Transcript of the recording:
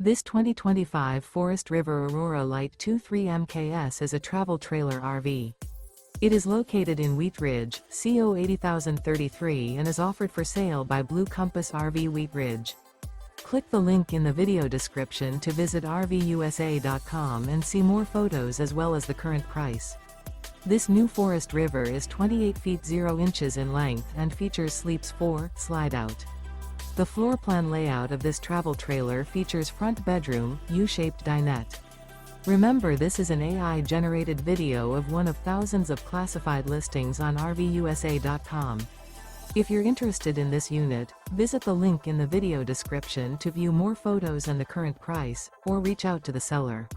This 2025 Forest River Aurora Light 23 MKS is a travel trailer RV. It is located in Wheat Ridge, CO 80033 and is offered for sale by Blue Compass RV Wheat Ridge. Click the link in the video description to visit RVUSA.com and see more photos as well as the current price. This new Forest River is 28 feet 0 inches in length and features Sleeps 4 Slideout. The floor plan layout of this travel trailer features front bedroom, U-shaped dinette. Remember, this is an AI-generated video of one of thousands of classified listings on RVUSA.com. If you're interested in this unit, visit the link in the video description to view more photos and the current price, or reach out to the seller.